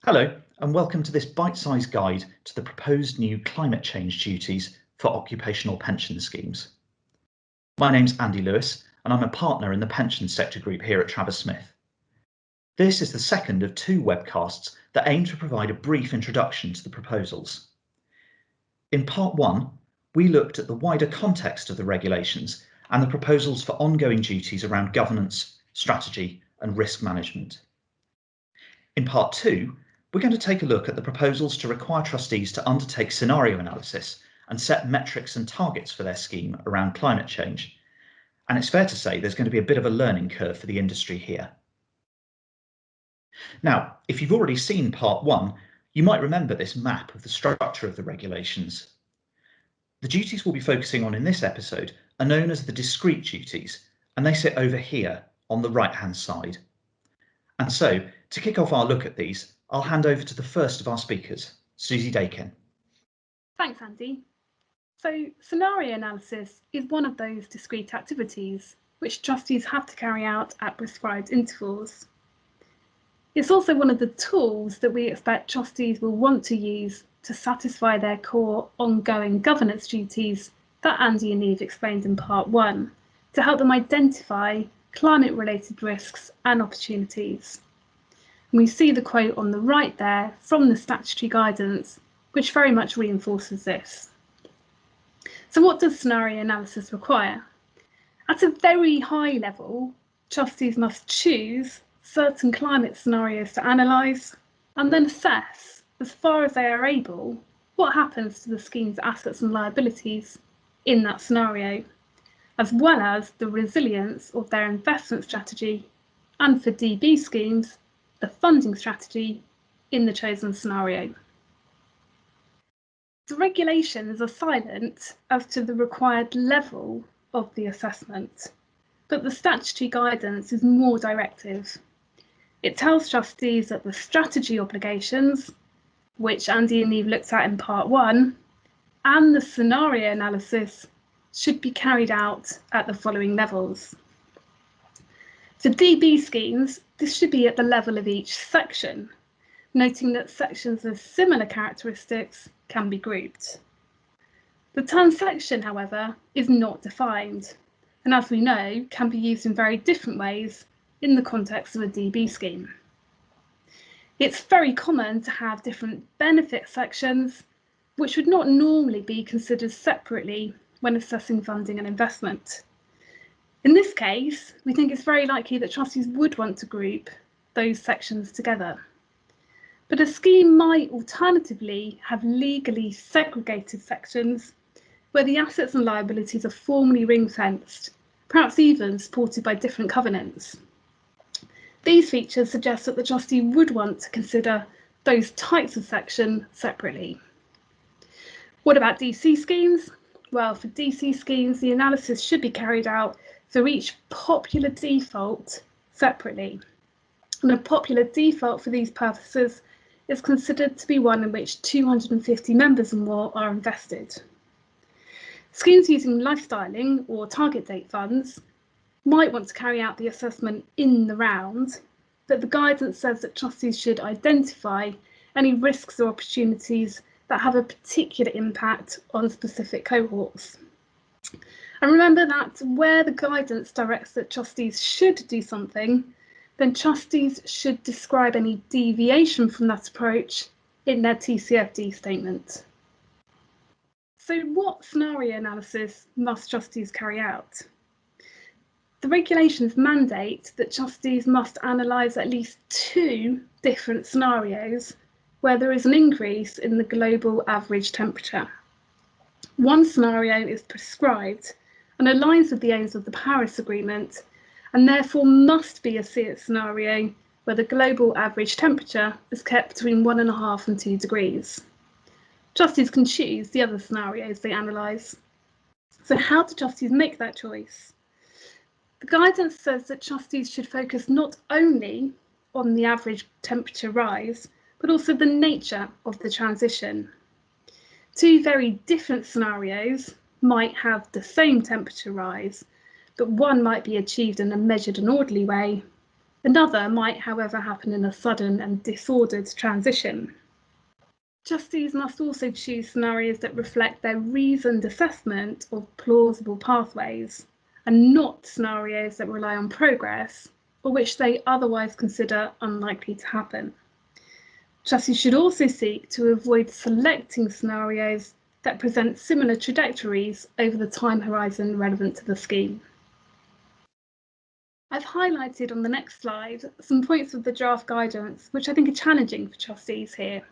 Hello, and welcome to this bite-sized guide to the proposed new climate change duties for occupational pension schemes. My name's Andy Lewis, and I'm a partner in the pension sector group here at Travers Smith. This is the second of two webcasts that aim to provide a brief introduction to the proposals. In part one, we looked at the wider context of the regulations and the proposals for ongoing duties around governance, strategy, and risk management. In part two, we're going to take a look at the proposals to require trustees to undertake scenario analysis and set metrics and targets for their scheme around climate change. And it's fair to say there's going to be a bit of a learning curve for the industry here. Now, if you've already seen part one, you might remember this map of the structure of the regulations. The duties we'll be focusing on in this episode are known as the discrete duties, and they sit over here on the right-hand side. And so, to kick off our look at these, I'll hand over to the first of our speakers, Susie Dakin. Thanks, Andy. So, scenario analysis is one of those discrete activities which trustees have to carry out at prescribed intervals. It's also one of the tools that we expect trustees will want to use to satisfy their core ongoing governance duties that Andy and Eve explained in part one, to help them identify climate-related risks and opportunities. And we see the quote on the right there from the statutory guidance, which very much reinforces this. So what does scenario analysis require? At a very high level, trustees must choose certain climate scenarios to analyse and then assess, as far as they are able, what happens to the scheme's assets and liabilities in that scenario, as well as the resilience of their investment strategy, and for DB schemes, the funding strategy in the chosen scenario. The regulations are silent as to the required level of the assessment, but the statutory guidance is more directive. It tells trustees that the strategy obligations, which Andy and Eve looked at in part one, and the scenario analysis should be carried out at the following levels. For DB schemes, this should be at the level of each section, noting that sections of similar characteristics can be grouped. The term section, however, is not defined, and as we know, can be used in very different ways in the context of a DB scheme. It's very common to have different benefit sections, which would not normally be considered separately when assessing funding and investment. In this case, we think it's very likely that trustees would want to group those sections together. But a scheme might alternatively have legally segregated sections where the assets and liabilities are formally ring-fenced, perhaps even supported by different covenants. These features suggest that the trustee would want to consider those types of section separately. What about DC schemes? Well, for DC schemes, the analysis should be carried out for each popular default separately. And a popular default for these purposes is considered to be one in which 250 members or more are invested. Schemes using lifestyling or target date funds might want to carry out the assessment in the round, but the guidance says that trustees should identify any risks or opportunities that have a particular impact on specific cohorts. And remember that where the guidance directs that trustees should do something, then trustees should describe any deviation from that approach in their TCFD statement. So what scenario analysis must trustees carry out? The regulations mandate that trustees must analyse at least 2 different scenarios where there is an increase in the global average temperature. One scenario is prescribed and aligns with the aims of the Paris Agreement, and therefore must be a scenario where the global average temperature is kept between 1.5 and 2 degrees. Trustees can choose the other scenarios they analyse. So how do trustees make that choice? The guidance says that trustees should focus not only on the average temperature rise, but also the nature of the transition. 2 very different scenarios might have the same temperature rise, but one might be achieved in a measured and orderly way, Another might, however, happen in a sudden and disordered transition. Trustees must also choose scenarios that reflect their reasoned assessment of plausible pathways, and not scenarios that rely on progress or which they otherwise consider unlikely to happen. Trustees should also seek to avoid selecting scenarios that present similar trajectories over the time horizon relevant to the scheme. I've highlighted on the next slide some points of the draft guidance which I think are challenging for trustees here.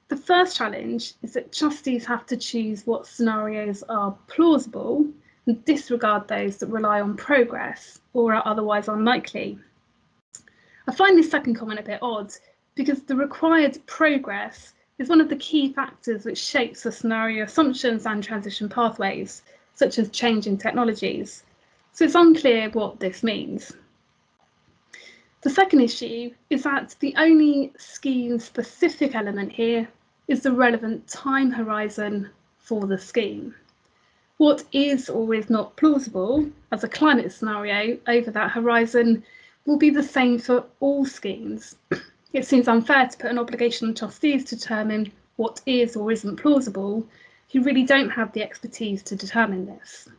The first challenge is that trustees have to choose what scenarios are plausible and disregard those that rely on progress or are otherwise unlikely. I find this second comment a bit odd because the required progress is one of the key factors which shapes the scenario assumptions and transition pathways, such as changing technologies. So it's unclear what this means. The second issue is that the only scheme-specific element here is the relevant time horizon for the scheme. What is or is not plausible as a climate scenario over that horizon will be the same for all schemes. It seems unfair to put an obligation on trustees to determine what is or isn't plausible, who really don't have the expertise to determine this.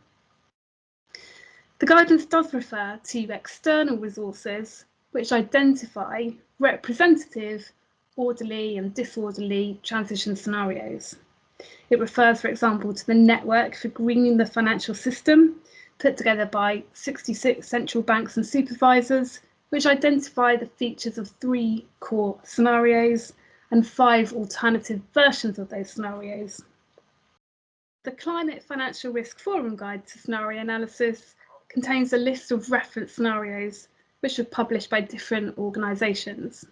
The guidance does refer to external resources which identify representative, orderly and disorderly transition scenarios. It refers, for example, to the Network for Greening the Financial System, put together by 66 central banks and supervisors, which identify the features of 3 core scenarios and 5 alternative versions of those scenarios. The Climate Financial Risk Forum Guide to Scenario Analysis contains a list of reference scenarios which are published by different organisations.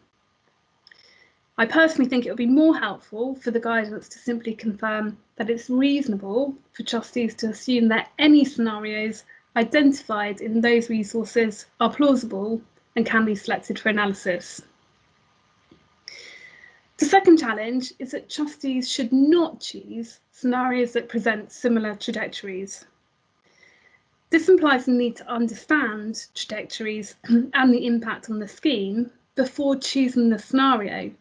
I personally think it would be more helpful for the guidance to simply confirm that it's reasonable for trustees to assume that any scenarios identified in those resources are plausible and can be selected for analysis. The second challenge is that trustees should not choose scenarios that present similar trajectories. This implies the need to understand trajectories and the impact on the scheme before choosing the scenario.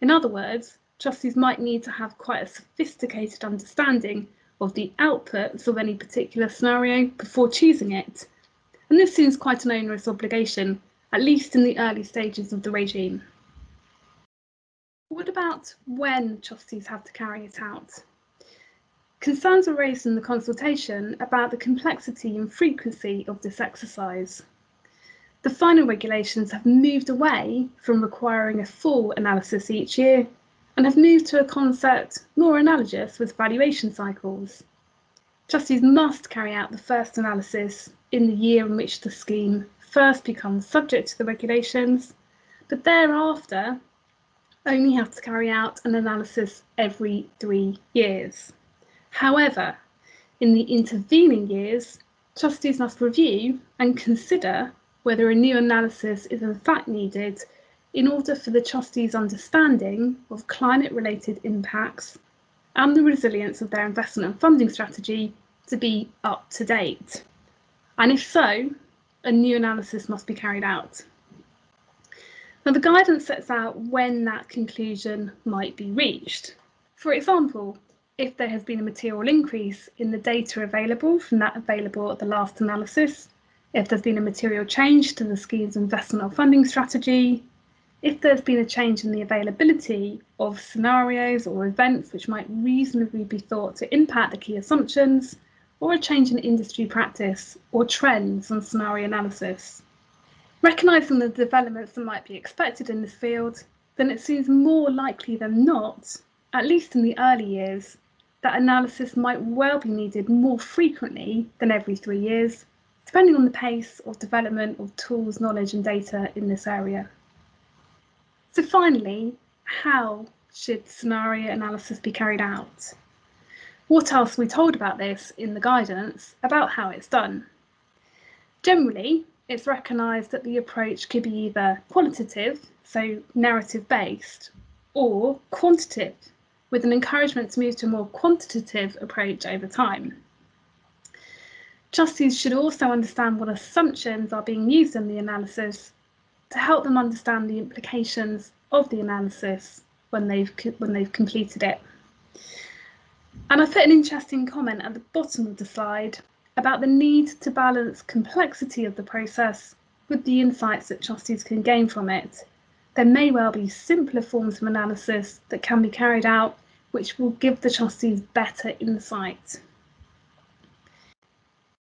In other words, trustees might need to have quite a sophisticated understanding of the outputs of any particular scenario before choosing it. And this seems quite an onerous obligation, at least in the early stages of the regime. What about when trustees have to carry it out? Concerns were raised in the consultation about the complexity and frequency of this exercise. The final regulations have moved away from requiring a full analysis each year and have moved to a concept more analogous with valuation cycles. Trustees must carry out the first analysis in the year in which the scheme first becomes subject to the regulations, but thereafter only have to carry out an analysis every 3 years. However, in the intervening years, trustees must review and consider whether a new analysis is in fact needed in order for the trustees' understanding of climate-related impacts and the resilience of their investment and funding strategy to be up to date. And if so, a new analysis must be carried out. Now, the guidance sets out when that conclusion might be reached. For example, if there has been a material increase in the data available from that available at the last analysis, if there's been a material change to the scheme's investment or funding strategy, if there's been a change in the availability of scenarios or events which might reasonably be thought to impact the key assumptions, or a change in industry practice or trends on scenario analysis. Recognising the developments that might be expected in this field, then it seems more likely than not, at least in the early years, that analysis might well be needed more frequently than every 3 years, depending on the pace of development of tools, knowledge and data in this area. So finally, how should scenario analysis be carried out? What else are we told about this in the guidance about how it's done? Generally, it's recognised that the approach could be either qualitative, so narrative-based, or quantitative, with an encouragement to move to a more quantitative approach over time. Trustees should also understand what assumptions are being used in the analysis to help them understand the implications of the analysis when they've completed it. And I put an interesting comment at the bottom of the slide about the need to balance complexity of the process with the insights that trustees can gain from it. There may well be simpler forms of analysis that can be carried out, which will give the trustees better insight.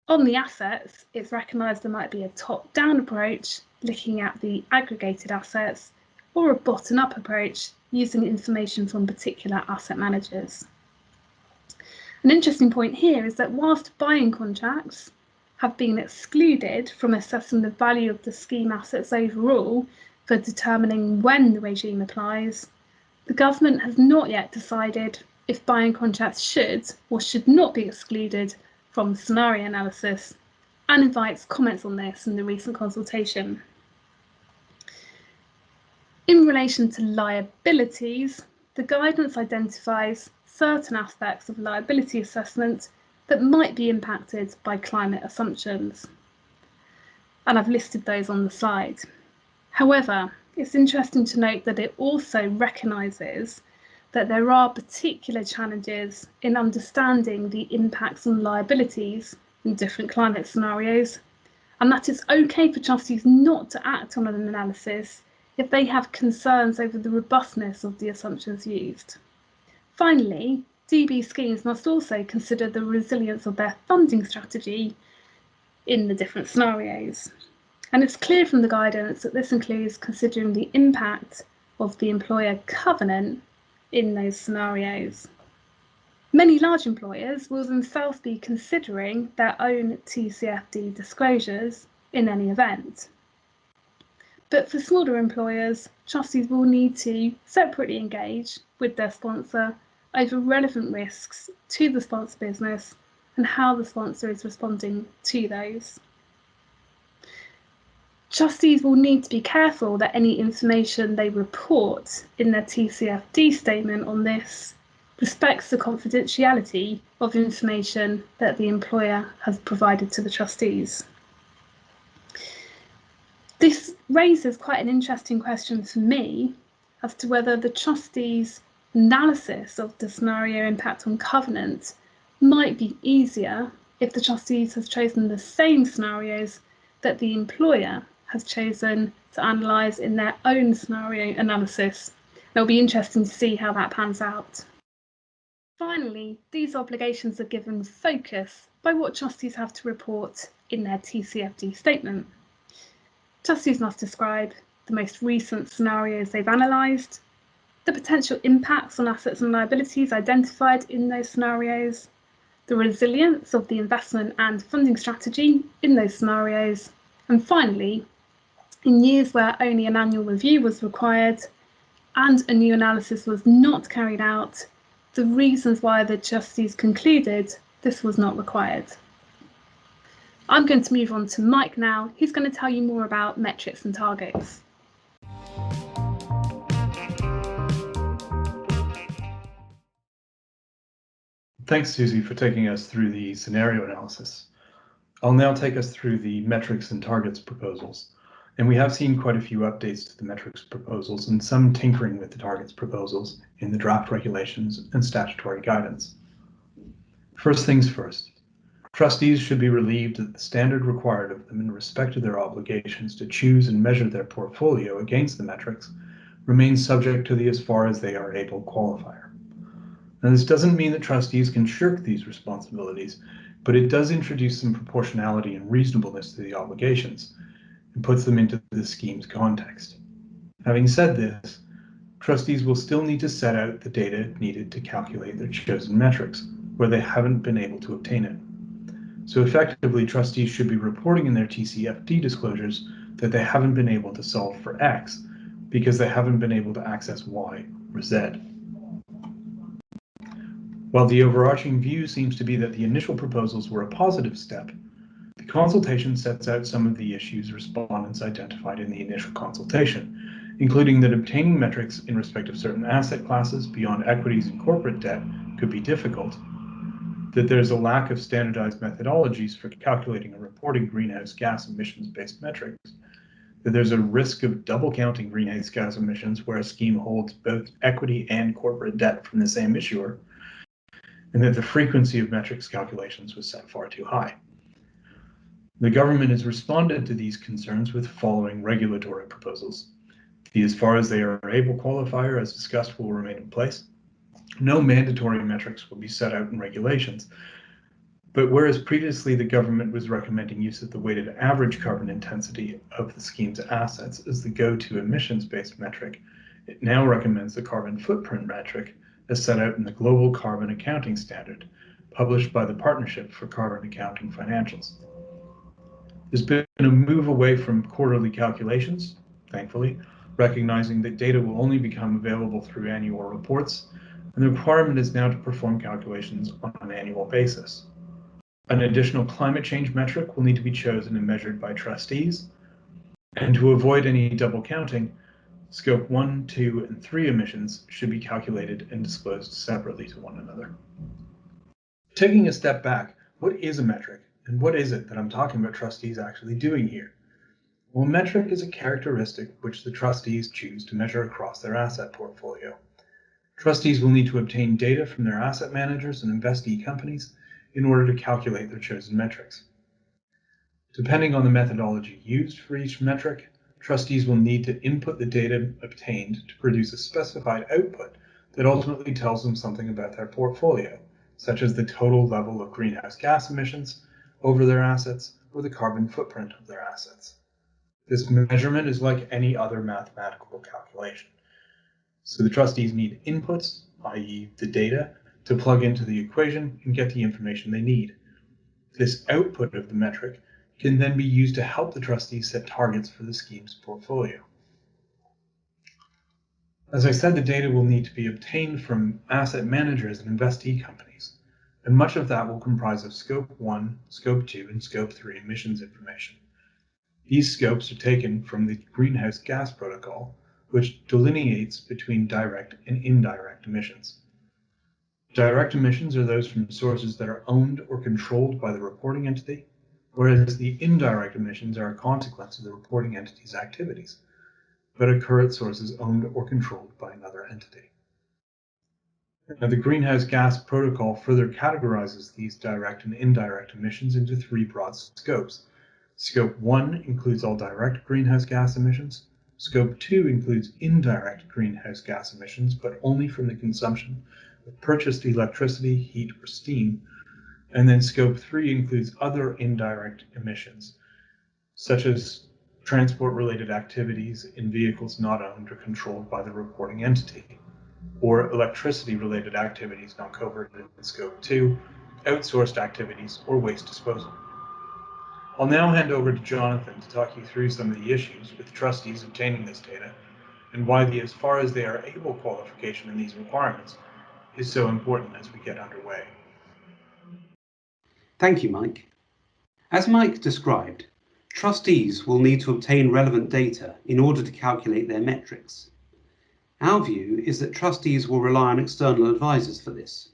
On the assets, it's recognised there might be a top-down approach, looking at the aggregated assets, or a bottom-up approach, using information from particular asset managers. An interesting point here is that whilst buying contracts have been excluded from assessing the value of the scheme assets overall for determining when the regime applies, the government has not yet decided if buying contracts should or should not be excluded from scenario analysis, and invites comments on this in the recent consultation. In relation to liabilities, the guidance identifies certain aspects of liability assessment that might be impacted by climate assumptions. And I've listed those on the slide. However, it's interesting to note that it also recognises that there are particular challenges in understanding the impacts on liabilities in different climate scenarios, and that it's okay for trustees not to act on an analysis if they have concerns over the robustness of the assumptions used. Finally, DB schemes must also consider the resilience of their funding strategy in the different scenarios. And it's clear from the guidance that this includes considering the impact of the employer covenant in those scenarios. Many large employers will themselves be considering their own TCFD disclosures in any event. But for smaller employers, trustees will need to separately engage with their sponsor over relevant risks to the sponsor business and how the sponsor is responding to those. Trustees will need to be careful that any information they report in their TCFD statement on this respects the confidentiality of information that the employer has provided to the trustees. This raises quite an interesting question for me as to whether the trustees' analysis of the scenario impact on covenant might be easier if the trustees have chosen the same scenarios that the employer has chosen to analyse in their own scenario analysis. It'll be interesting to see how that pans out. Finally, these obligations are given focus by what trustees have to report in their TCFD statement. Trustees must describe the most recent scenarios they've analysed, the potential impacts on assets and liabilities identified in those scenarios, the resilience of the investment and funding strategy in those scenarios, and finally, in years where only an annual review was required and a new analysis was not carried out, the reasons why the trustees concluded this was not required. I'm going to move on to Mike now. He's going to tell you more about metrics and targets. Thanks, Susie, for taking us through the scenario analysis. I'll now take us through the metrics and targets proposals. And we have seen quite a few updates to the metrics proposals and some tinkering with the targets proposals in the draft regulations and statutory guidance. First things first, trustees should be relieved that the standard required of them in respect to their obligations to choose and measure their portfolio against the metrics remains subject to the as far as they are able qualifier. Now, this doesn't mean that trustees can shirk these responsibilities, but it does introduce some proportionality and reasonableness to the obligations and puts them into the scheme's context. Having said this, trustees will still need to set out the data needed to calculate their chosen metrics where they haven't been able to obtain it. So effectively, trustees should be reporting in their TCFD disclosures that they haven't been able to solve for X because they haven't been able to access Y or Z. While the overarching view seems to be that the initial proposals were a positive step, the consultation sets out some of the issues respondents identified in the initial consultation, including that obtaining metrics in respect of certain asset classes beyond equities and corporate debt could be difficult, that there's a lack of standardized methodologies for calculating and reporting greenhouse gas emissions-based metrics, that there's a risk of double counting greenhouse gas emissions where a scheme holds both equity and corporate debt from the same issuer, and that the frequency of metrics calculations was set far too high. The government has responded to these concerns with following regulatory proposals. The as far as they are able qualifier, as discussed, will remain in place. No mandatory metrics will be set out in regulations, but whereas previously the government was recommending use of the weighted average carbon intensity of the scheme's assets as the go-to emissions-based metric, it now recommends the carbon footprint metric as set out in the Global Carbon Accounting Standard, published by the Partnership for Carbon Accounting Financials. There's been a move away from quarterly calculations, thankfully, recognizing that data will only become available through annual reports, and the requirement is now to perform calculations on an annual basis. An additional climate change metric will need to be chosen and measured by trustees, and to avoid any double counting, Scope 1, 2, and 3 emissions should be calculated and disclosed separately to one another. Taking a step back, what is a metric, and what is it that I'm talking about trustees actually doing here? Well, a metric is a characteristic which the trustees choose to measure across their asset portfolio. Trustees will need to obtain data from their asset managers and investee companies in order to calculate their chosen metrics. Depending on the methodology used for each metric, trustees will need to input the data obtained to produce a specified output that ultimately tells them something about their portfolio, such as the total level of greenhouse gas emissions over their assets or the carbon footprint of their assets. This measurement is like any other mathematical calculation. So the trustees need inputs, i.e. the data, to plug into the equation and get the information they need. This output of the metric can then be used to help the trustees set targets for the scheme's portfolio. As I said, the data will need to be obtained from asset managers and investee companies, and much of that will comprise of Scope 1, Scope 2, and Scope 3 emissions information. These scopes are taken from the Greenhouse Gas Protocol, which delineates between direct and indirect emissions. Direct emissions are those from sources that are owned or controlled by the reporting entity, whereas the indirect emissions are a consequence of the reporting entity's activities, but occur at sources owned or controlled by another entity. Now, the Greenhouse Gas Protocol further categorizes these direct and indirect emissions into 3 broad scopes. Scope 1 includes all direct greenhouse gas emissions. Scope 2 includes indirect greenhouse gas emissions, but only from the consumption of purchased electricity, heat, or steam. And then Scope 3 includes other indirect emissions, such as transport-related activities in vehicles not owned or controlled by the reporting entity, or electricity-related activities not covered in Scope 2, outsourced activities, or waste disposal. I'll now hand over to Jonathan to talk you through some of the issues with trustees obtaining this data and why the as far as they are able qualification in these requirements is so important as we get underway. Thank you, Mike. As Mike described, trustees will need to obtain relevant data in order to calculate their metrics. Our view is that trustees will rely on external advisors for this.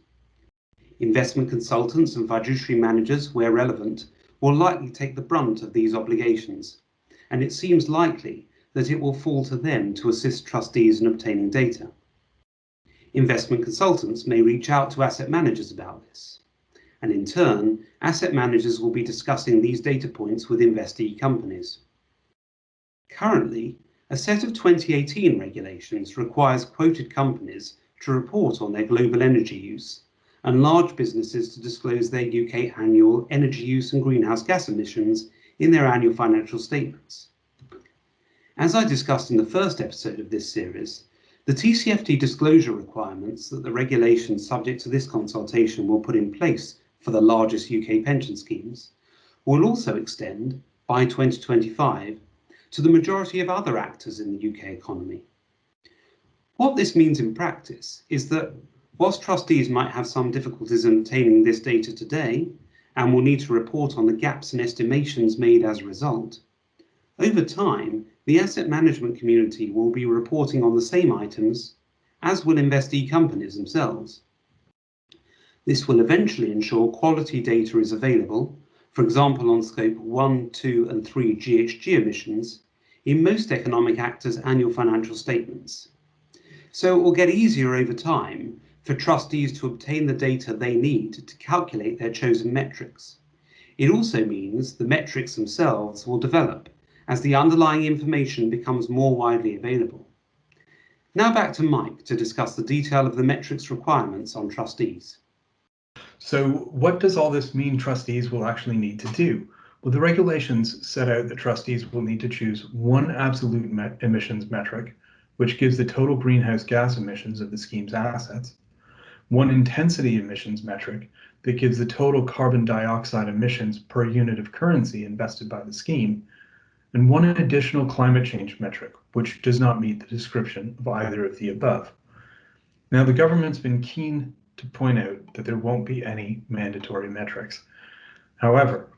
Investment consultants and fiduciary managers, where relevant, will likely take the brunt of these obligations, and it seems likely that it will fall to them to assist trustees in obtaining data. Investment consultants may reach out to asset managers about this, and in turn, asset managers will be discussing these data points with investee companies. Currently, a set of 2018 regulations requires quoted companies to report on their global energy use and large businesses to disclose their UK annual energy use and greenhouse gas emissions in their annual financial statements. As I discussed in the first episode of this series, the TCFD disclosure requirements that the regulations subject to this consultation will put in place for the largest UK pension schemes will also extend, by 2025, to the majority of other actors in the UK economy. What this means in practice is that whilst trustees might have some difficulties in obtaining this data today and will need to report on the gaps and estimations made as a result, over time, the asset management community will be reporting on the same items, as will investee companies themselves. This will eventually ensure quality data is available, for example on Scope 1, 2 and 3 GHG emissions, in most economic actors' annual financial statements. So it will get easier over time for trustees to obtain the data they need to calculate their chosen metrics. It also means the metrics themselves will develop as the underlying information becomes more widely available. Now back to Mike to discuss the detail of the metrics requirements on trustees. So what does all this mean trustees will actually need to do? Well, the regulations set out that trustees will need to choose one absolute emissions metric, which gives the total greenhouse gas emissions of the scheme's assets, one intensity emissions metric that gives the total carbon dioxide emissions per unit of currency invested by the scheme, and one additional climate change metric, which does not meet the description of either of the above. Now, the government's been keen to point out that there won't be any mandatory metrics. However,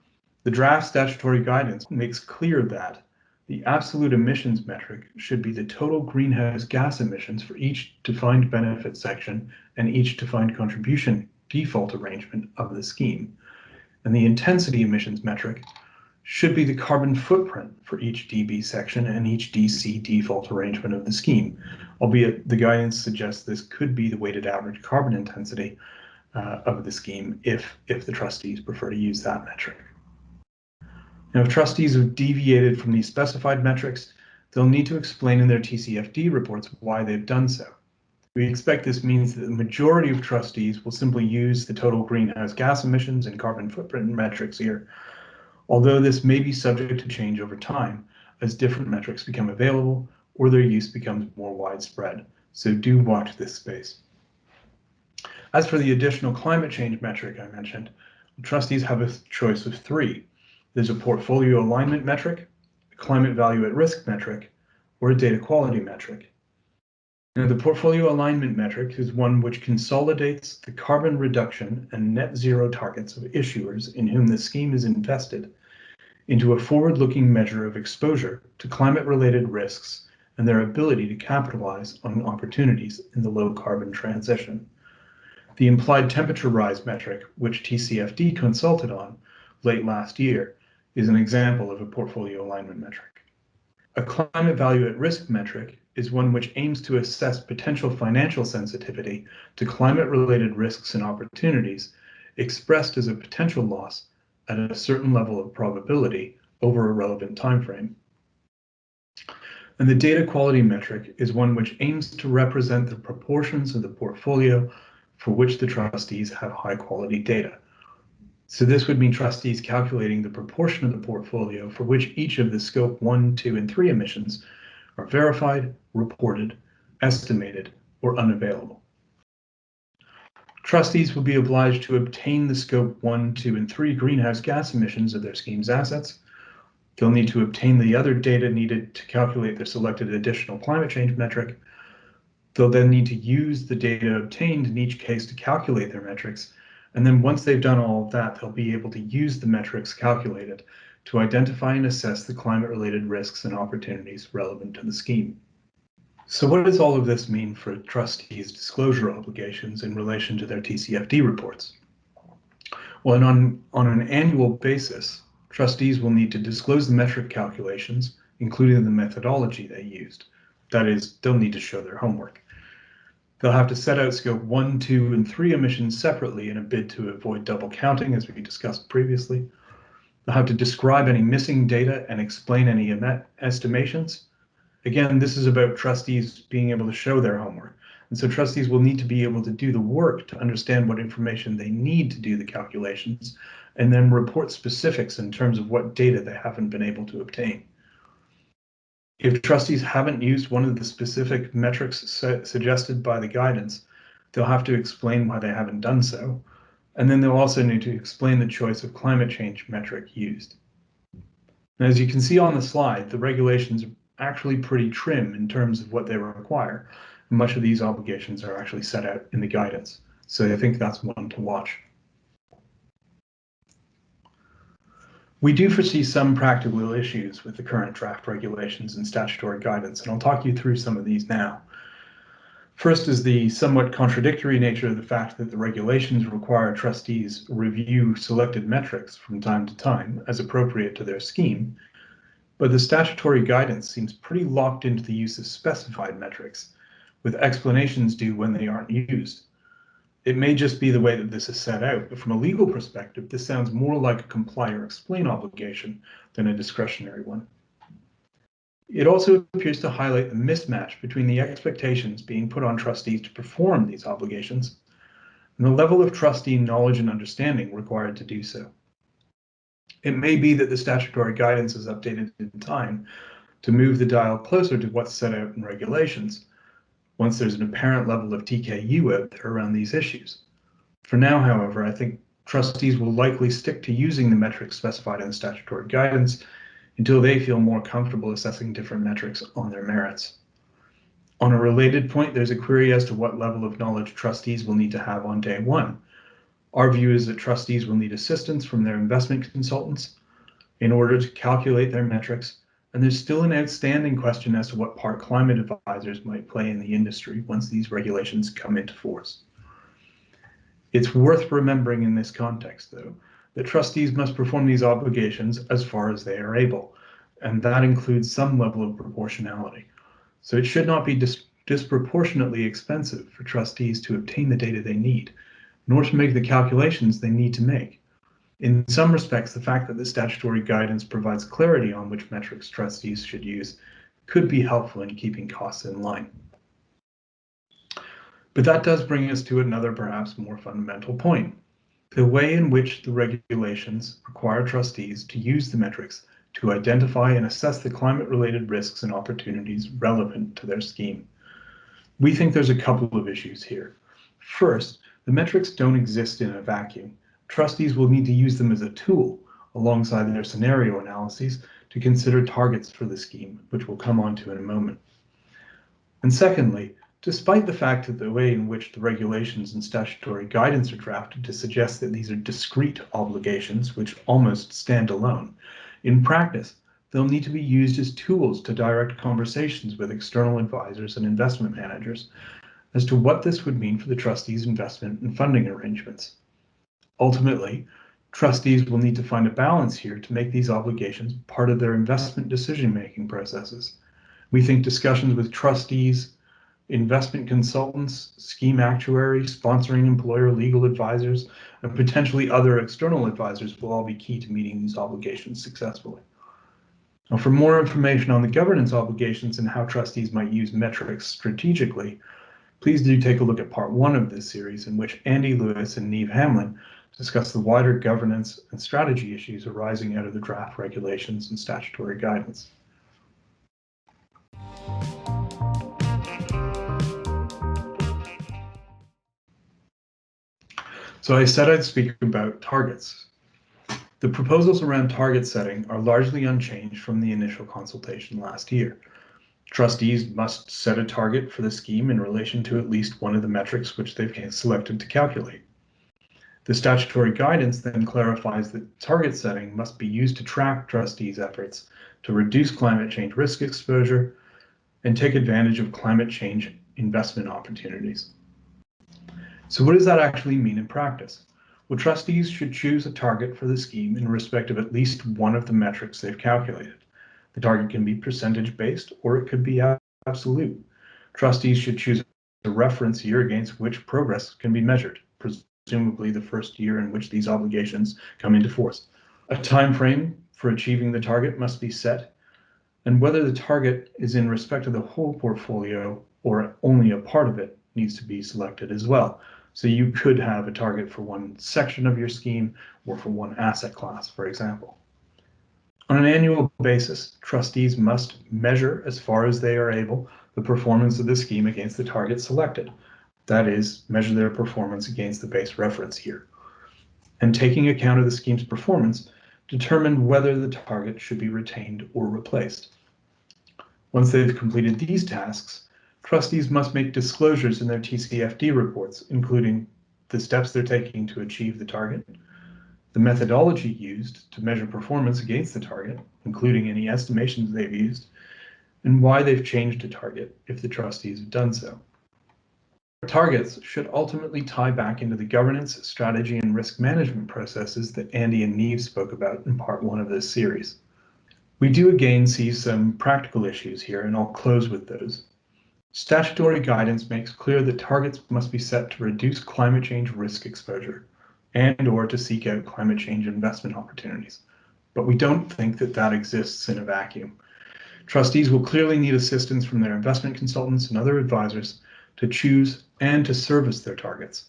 the draft statutory guidance makes clear that the absolute emissions metric should be the total greenhouse gas emissions for each defined benefit section and each defined contribution default arrangement of the scheme. And the intensity emissions metric should be the carbon footprint for each DB section and each DC default arrangement of the scheme, albeit the guidance suggests this could be the weighted average carbon intensity of the scheme if the trustees prefer to use that metric. Now, if trustees have deviated from these specified metrics, they'll need to explain in their TCFD reports why they've done so. We expect this means that the majority of trustees will simply use the total greenhouse gas emissions and carbon footprint metrics here, although this may be subject to change over time as different metrics become available or their use becomes more widespread. So do watch this space. As for the additional climate change metric I mentioned, trustees have a choice of three. There's a portfolio alignment metric, a climate value at risk metric, or a data quality metric. Now, the portfolio alignment metric is one which consolidates the carbon reduction and net zero targets of issuers in whom the scheme is invested into a forward-looking measure of exposure to climate-related risks and their ability to capitalize on opportunities in the low-carbon transition. The implied temperature rise metric, which TCFD consulted on late last year, is an example of a portfolio alignment metric. A climate value at risk metric is one which aims to assess potential financial sensitivity to climate-related risks and opportunities expressed as a potential loss at a certain level of probability over a relevant timeframe. And the data quality metric is one which aims to represent the proportions of the portfolio for which the trustees have high-quality data. So this would mean trustees calculating the proportion of the portfolio for which each of the scope 1, 2, and 3 emissions are verified, reported, estimated, or unavailable. Trustees will be obliged to obtain the scope 1, 2, and 3 greenhouse gas emissions of their scheme's assets. They'll need to obtain the other data needed to calculate their selected additional climate change metric. They'll then need to use the data obtained in each case to calculate their metrics. And then once they've done all of that, they'll be able to use the metrics calculated to identify and assess the climate-related risks and opportunities relevant to the scheme. So what does all of this mean for trustees' disclosure obligations in relation to their TCFD reports? Well, on an annual basis, trustees will need to disclose the metric calculations, including the methodology they used. That is, they'll need to show their homework. They'll have to set out scope 1, 2, and 3 emissions separately in a bid to avoid double counting, as we discussed previously. They'll have to describe any missing data and explain any estimations. Again, this is about trustees being able to show their homework. And so trustees will need to be able to do the work to understand what information they need to do the calculations, and then report specifics in terms of what data they haven't been able to obtain. If trustees haven't used one of the specific metrics suggested by the guidance, they'll have to explain why they haven't done so. And then they'll also need to explain the choice of climate change metric used. And as you can see on the slide, the regulations are actually pretty trim in terms of what they require. And much of these obligations are actually set out in the guidance. So I think that's one to watch. We do foresee some practical issues with the current draft regulations and statutory guidance, and I'll talk you through some of these now. First is the somewhat contradictory nature of the fact that the regulations require trustees review selected metrics from time to time as appropriate to their scheme, but the statutory guidance seems pretty locked into the use of specified metrics, with explanations due when they aren't used. It may just be the way that this is set out, but from a legal perspective, this sounds more like a comply or explain obligation than a discretionary one. It also appears to highlight the mismatch between the expectations being put on trustees to perform these obligations and the level of trustee knowledge and understanding required to do so. It may be that the statutory guidance is updated in time to move the dial closer to what's set out in regulations, once there's an apparent level of TKU out there around these issues. For now, however, I think trustees will likely stick to using the metrics specified in the statutory guidance until they feel more comfortable assessing different metrics on their merits. On a related point, there's a query as to what level of knowledge trustees will need to have on day one. Our view is that trustees will need assistance from their investment consultants in order to calculate their metrics, and there's still an outstanding question as to what part climate advisors might play in the industry once these regulations come into force. It's worth remembering in this context, though, that trustees must perform these obligations as far as they are able, and that includes some level of proportionality. So it should not be disproportionately expensive for trustees to obtain the data they need, nor to make the calculations they need to make. In some respects, the fact that the statutory guidance provides clarity on which metrics trustees should use could be helpful in keeping costs in line. But that does bring us to another, perhaps more fundamental point: the way in which the regulations require trustees to use the metrics to identify and assess the climate-related risks and opportunities relevant to their scheme. We think there's a couple of issues here. First, the metrics don't exist in a vacuum. Trustees will need to use them as a tool alongside their scenario analyses to consider targets for the scheme, which we'll come on to in a moment. And secondly, despite the fact that the way in which the regulations and statutory guidance are drafted to suggest that these are discrete obligations which almost stand alone, in practice, they'll need to be used as tools to direct conversations with external advisors and investment managers as to what this would mean for the trustees' investment and funding arrangements. Ultimately, trustees will need to find a balance here to make these obligations part of their investment decision-making processes. We think discussions with trustees, investment consultants, scheme actuaries, sponsoring employer legal advisors, and potentially other external advisors will all be key to meeting these obligations successfully. Now, for more information on the governance obligations and how trustees might use metrics strategically, please do take a look at part 1 of this series, in which Andy Lewis and Neve Hamlin discuss the wider governance and strategy issues arising out of the draft regulations and statutory guidance. So I said I'd speak about targets. The proposals around target setting are largely unchanged from the initial consultation last year. Trustees must set a target for the scheme in relation to at least one of the metrics which they've selected to calculate. The statutory guidance then clarifies that target setting must be used to track trustees' efforts to reduce climate change risk exposure and take advantage of climate change investment opportunities. So what does that actually mean in practice? Well, trustees should choose a target for the scheme in respect of at least one of the metrics they've calculated. The target can be percentage-based, or it could be absolute. Trustees should choose a reference year against which progress can be measured, presumably the first year in which these obligations come into force. A time frame for achieving the target must be set, and whether the target is in respect of the whole portfolio or only a part of it needs to be selected as well. So you could have a target for one section of your scheme or for one asset class, for example. On an annual basis, trustees must measure, as far as they are able, the performance of the scheme against the target selected. That is, measure their performance against the base reference year. And taking account of the scheme's performance, determine whether the target should be retained or replaced. Once they've completed these tasks, trustees must make disclosures in their TCFD reports, including the steps they're taking to achieve the target, the methodology used to measure performance against the target, including any estimations they've used, and why they've changed a target if the trustees have done so. Targets should ultimately tie back into the governance, strategy, and risk management processes that Andy and Neve spoke about in part 1 of this series. We do again see some practical issues here, and I'll close with those. Statutory guidance makes clear that targets must be set to reduce climate change risk exposure and/or to seek out climate change investment opportunities. But we don't think that that exists in a vacuum. Trustees will clearly need assistance from their investment consultants and other advisors to choose and to service their targets.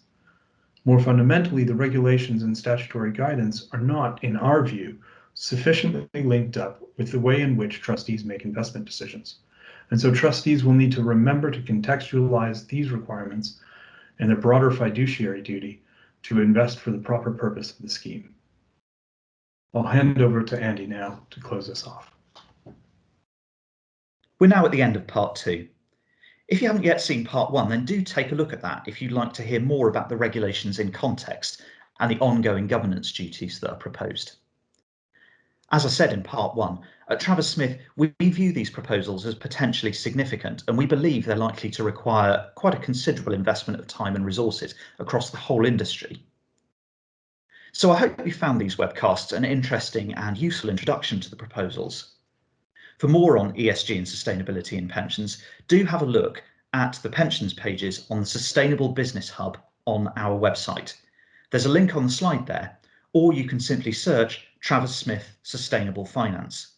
More fundamentally, the regulations and statutory guidance are not, in our view, sufficiently linked up with the way in which trustees make investment decisions. And so trustees will need to remember to contextualize these requirements and their broader fiduciary duty to invest for the proper purpose of the scheme. I'll hand over to Andy now to close us off. We're now at the end of part 2. If you haven't yet seen part 1, then do take a look at that if you'd like to hear more about the regulations in context and the ongoing governance duties that are proposed. As I said in part 1, at Travers Smith, we view these proposals as potentially significant, and we believe they're likely to require quite a considerable investment of time and resources across the whole industry. So I hope you found these webcasts an interesting and useful introduction to the proposals. For more on ESG and sustainability in pensions, do have a look at the pensions pages on the Sustainable Business Hub on our website. There's a link on the slide there, or you can simply search Travers Smith Sustainable Finance.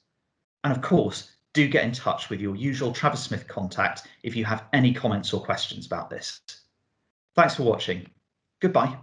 And of course, do get in touch with your usual Travers Smith contact if you have any comments or questions about this. Thanks for watching. Goodbye.